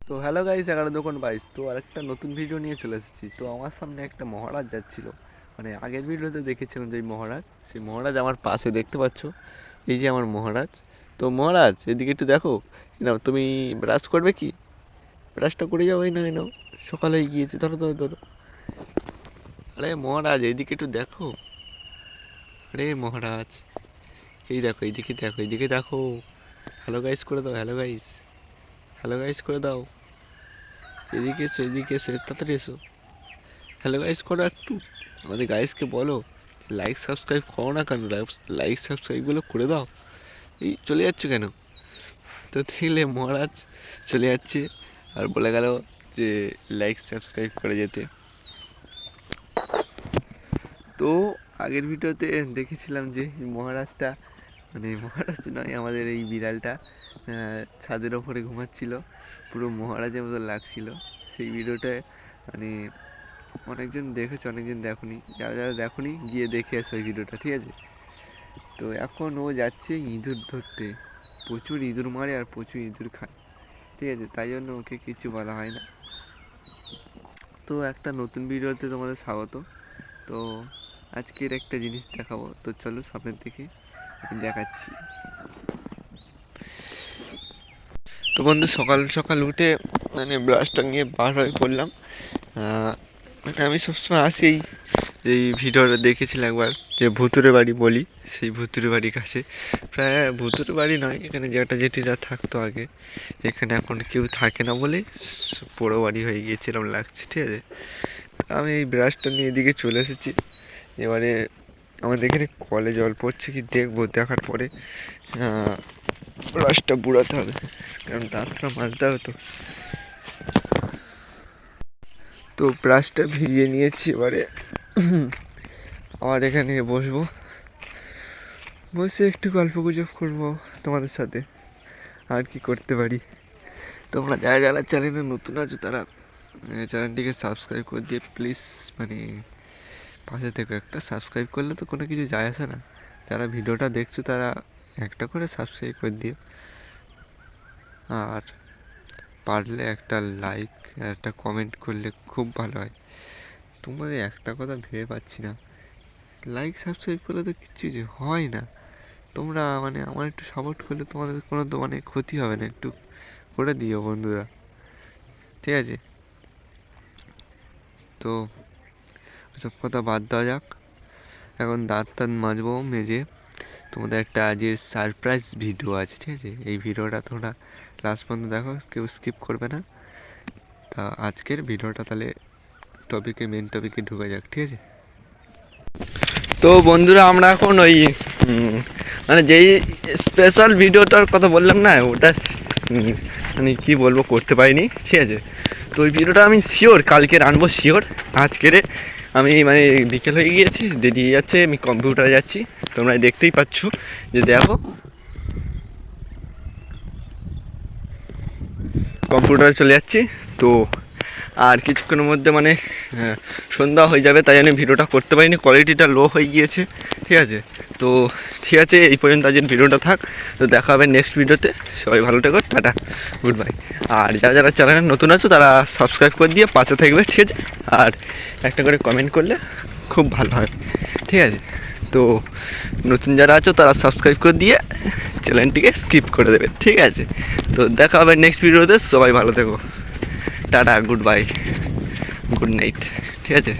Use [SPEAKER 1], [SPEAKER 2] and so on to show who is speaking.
[SPEAKER 1] তো hello guys, 11 দোকান 22। তো আরেকটা নতুন ভিডিও নিয়ে চলে এসেছি। তো আমার সামনে একটা মহারাজ যাচ্ছিল, মানে আগের ভিডিওতে দেখেছিলাম যে মহারাজ, সেই মহারাজ আমার পাশে দেখতে পাচ্ছ। এই যে আমার মহারাজ। তো মহারাজ এদিকে একটু দেখো। না তুমি ব্রাশ করবে কি? ব্রাশটা করে যাও, এই না এই নাও, সকাল হয়ে গিয়েছে, ধরো ধরো ধরো। আরে মহারাজ এইদিকে একটু দেখো। আরে মহারাজ, এই দেখো, এইদিকে দেখো, এইদিকে দেখো। হ্যালো গাইস করে দাও, হ্যালো গাইস, হ্যালো গাইস করে দাও। এদিকে এসো, এদিকে এসো, তাড়াতাড়ি এসো। হ্যালো গাইস করো একটু। আমাদের গাইসকে বলো লাইক সাবস্ক্রাইব করো না কেন, লাইক সাবস্ক্রাইবগুলো করে দাও। এই চলে যাচ্ছ কেন? তো দেখলে মহারাজ চলে যাচ্ছে আর বলে গেল যে লাইক সাবস্ক্রাইব করে যেতে। তো আগের ভিডিওতে দেখেছিলাম যে মহারাজটা, মানে মহারাজ নয়, আমাদের এই বিড়ালটা ছাদের ওপরে ঘুমাচ্ছিল, পুরো মহারাজের মতো লাগছিল। সেই ভিডিওটায় মানে অনেকজন দেখেছে, অনেকজন দেখোনি। যারা যারা দেখোনি গিয়ে দেখে আসো ওই ভিডিওটা, ঠিক আছে? তো এখন ও যাচ্ছে ইঁদুর ধরতে, প্রচুর ইঁদুর মারে আর প্রচুর ইঁদুর খায়, ঠিক আছে? তাই জন্য ওকে কিছু বলা হয় না। তো একটা নতুন ভিডিওতে তোমাদের স্বাগত। তো আজকের একটা জিনিস দেখাবো, তো চলো সামনের দিকে আমি দেখাচ্ছি। তো বন্ধু, সকাল সকাল উঠে মানে ব্রাশটা নিয়ে বার হয়ে পড়লাম। মানে আমি সবসময় আসি এই ভিডিওটা দেখেছিলাম একবার, যে ভুতুরে বাড়ি বলি, সেই ভুতুরে বাড়ির কাছে। প্রায় ভুতুরে বাড়ি নয়, এখানে যেটা যেটিরা থাকতো আগে, এখানে এখন কেউ থাকে না বলে পোড়ো বাড়ি হয়ে গিয়েছে এরকম লাগছে, ঠিক আছে? আমি এই ব্রাশটা নিয়ে এদিকে চলে এসেছি। এবারে আমাদের এখানে কলে জল পড়ছে কি দেখবো, দেখার পরে ব্রাশটা বুড়াতে হবে, কারণ দাঁতটা মাজতে হবে। তো তো ব্রাশটা ভিজিয়ে নিয়েছি, এবারে আবার এখানে বসবো, বসে একটু গল্প গুজব করবো তোমাদের সাথে। আর কি করতে পারি? তোমরা যারা যারা চ্যানেলে নতুন আছো তারা চ্যানেলটিকে সাবস্ক্রাইব করে দিয়ে প্লিজ, মানে পাশে থেকে একটা সাবস্ক্রাইব করলে তো কোনো কিছু যায় আসে না। যারা ভিডিওটা দেখছো তারা একটা করে সাবস্ক্রাইব করে দিও, আর পারলে একটা লাইক, একটা কমেন্ট করলে খুব ভালো হয়। তোমাদের একটা কথা ভেবে পাচ্ছি না, লাইক সাবস্ক্রাইব করলে তো কিচ্ছু যে হয় না। তোমরা মানে আমার একটু সাপোর্ট করলে তোমাদের কোনো তো মানে ক্ষতি হবে না, একটু করে দিও বন্ধুরা, ঠিক আছে? তো ওসব কথা বাদ দেওয়া যাক, এখন দাঁত টাত মাজবো, মেজে তোমাদের একটা আজকের সারপ্রাইজ ভিডিও আছে, ঠিক আছে? এই ভিডিওটা তোমরা লাস্ট পর্যন্ত দেখো, কেউ স্কিপ করবে না। তা আজকের ভিডিওটা তাহলে মেন টপিকে ঢুকে যাক, ঠিক আছে? তো বন্ধুরা, আমরা এখন ওই মানে যেই স্পেশাল ভিডিওটার কথা বললাম না, ওটা মানে কি বলবো, করতে পারিনি, ঠিক আছে? তো ওই ভিডিওটা আমি শিওর কালকে আনবো, শিওর। আজকের আমি মানে বিকেল হয়ে গিয়েছে, দেরি যাচ্ছে, আমি কম্পিউটারে যাচ্ছি, তোমরা দেখতেই পাচ্ছ যে দেখো কম্পিউটারে চলে যাচ্ছি। তো আর কিছুক্ষণের মধ্যে মানে সন্ধ্যা হয়ে যাবে, তাই আমি ভিডিওটা করতে পারিনি, কোয়ালিটিটা লো হয়ে গিয়েছে, ঠিক আছে? তো ঠিক আছে, এই পর্যন্ত আজকের ভিডিওটা থাক। তো দেখা হবে নেক্সট ভিডিওতে। সবাই ভালো থেকো, টাটা, গুড বাই। আর যারা যারা চ্যানেলে নতুন আছো তারা সাবস্ক্রাইব করে দিয়ে পাশে থাকবে, ঠিক আছে? আর একটা করে কমেন্ট করলে খুব ভালো হয়, ঠিক আছে? তো নতুন যারা আছো তারা সাবস্ক্রাইব করে দিয়ে চ্যানেলটিকে স্কিপ করে দেবে, ঠিক আছে? তো দেখা হবে নেক্সট ভিডিওতে। সবাই ভালো থেকো, tata, good bye, good night, ঠিক আছে?